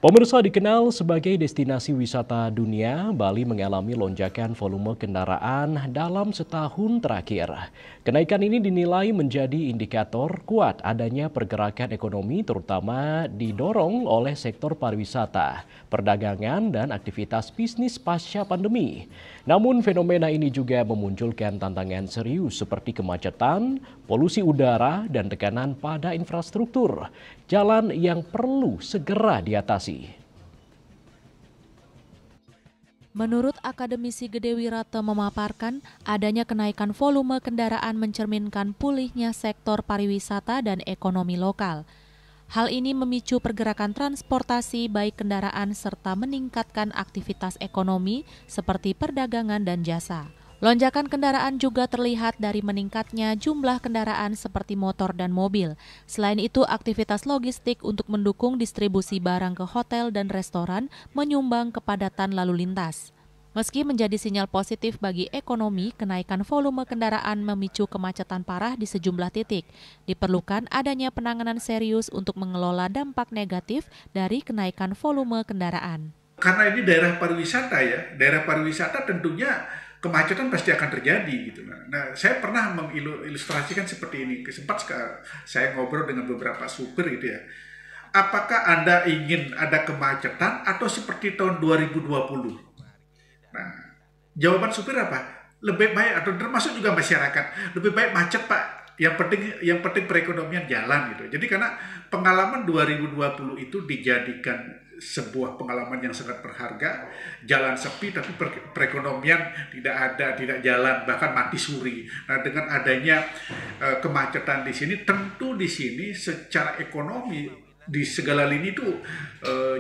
Pemirsa, dikenal sebagai destinasi wisata dunia, Bali mengalami lonjakan volume kendaraan dalam setahun terakhir. Kenaikan ini dinilai menjadi indikator kuat adanya pergerakan ekonomi terutama didorong oleh sektor pariwisata, perdagangan, dan aktivitas bisnis pasca pandemi. Namun fenomena ini juga memunculkan tantangan serius seperti kemacetan, polusi udara, dan tekanan pada infrastruktur jalan yang perlu segera diatasi. Menurut akademisi Gede Wirata memaparkan, adanya kenaikan volume kendaraan mencerminkan pulihnya sektor pariwisata dan ekonomi lokal. Hal ini memicu pergerakan transportasi baik kendaraan serta meningkatkan aktivitas ekonomi seperti perdagangan dan jasa. Lonjakan kendaraan juga terlihat dari meningkatnya jumlah kendaraan seperti motor dan mobil. Selain itu, aktivitas logistik untuk mendukung distribusi barang ke hotel dan restoran menyumbang kepadatan lalu lintas. Meski menjadi sinyal positif bagi ekonomi, kenaikan volume kendaraan memicu kemacetan parah di sejumlah titik. Diperlukan adanya penanganan serius untuk mengelola dampak negatif dari kenaikan volume kendaraan. Karena ini daerah pariwisata ya, daerah pariwisata tentunya kemacetan pasti akan terjadi gitu. Nah, saya pernah mengilustrasikan seperti ini. Sempat saya ngobrol dengan beberapa supir gitu ya. Apakah Anda ingin ada kemacetan atau seperti tahun 2020? Nah, jawaban supir apa? Lebih baik, atau termasuk juga masyarakat, lebih baik macet Pak. Yang penting perekonomian jalan gitu. Jadi karena pengalaman 2020 itu dijadikan sebuah pengalaman yang sangat berharga, jalan sepi tapi perekonomian tidak jalan, bahkan mati suri. Nah, dengan adanya kemacetan di sini, tentu di sini secara ekonomi di segala lini itu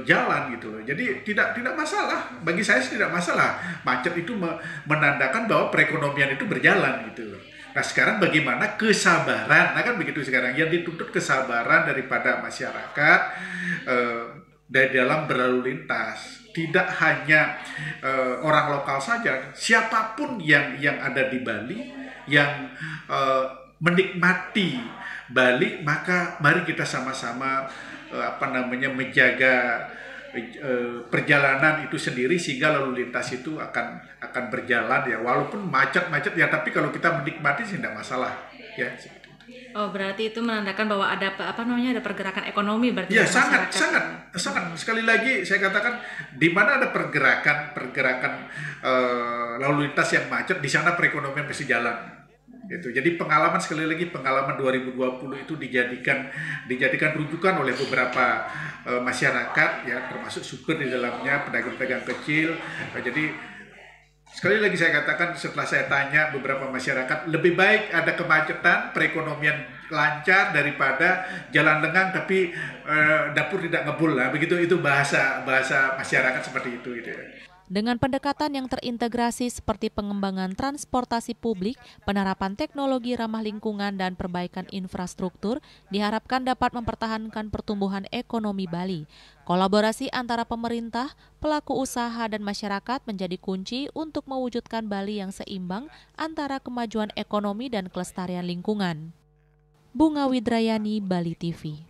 jalan gitu loh. Jadi tidak masalah, bagi saya tidak masalah. Macet itu menandakan bahwa perekonomian itu berjalan gitu loh. Nah, sekarang bagaimana kesabaran? Nah, kan begitu sekarang yang dituntut kesabaran daripada masyarakat dari dalam berlalu lintas. Tidak hanya orang lokal saja, siapapun yang ada di Bali yang menikmati Bali, maka mari kita sama-sama menjaga perjalanan itu sendiri sehingga lalu lintas itu akan berjalan ya, walaupun macet ya, tapi kalau kita menikmati sih tidak masalah ya. Oh, berarti itu menandakan bahwa ada ada pergerakan ekonomi berarti ya. Sangat sekali lagi saya katakan, di mana ada pergerakan lalu lintas yang macet, di sana perekonomian mesti jalan. Gitu. Jadi sekali lagi pengalaman 2020 itu dijadikan rujukan oleh beberapa masyarakat ya, termasuk supir di dalamnya, pedagang-pedagang kecil. Jadi sekali lagi saya katakan, setelah saya tanya beberapa masyarakat, lebih baik ada kemacetan, perekonomian lancar daripada jalan lengang tapi dapur tidak ngebul lah. Begitu, itu bahasa masyarakat seperti itu gitu ya. Dengan pendekatan yang terintegrasi seperti pengembangan transportasi publik, penerapan teknologi ramah lingkungan, dan perbaikan infrastruktur, diharapkan dapat mempertahankan pertumbuhan ekonomi Bali. Kolaborasi antara pemerintah, pelaku usaha, dan masyarakat menjadi kunci untuk mewujudkan Bali yang seimbang antara kemajuan ekonomi dan kelestarian lingkungan. Bunga Widrayani, Bali TV.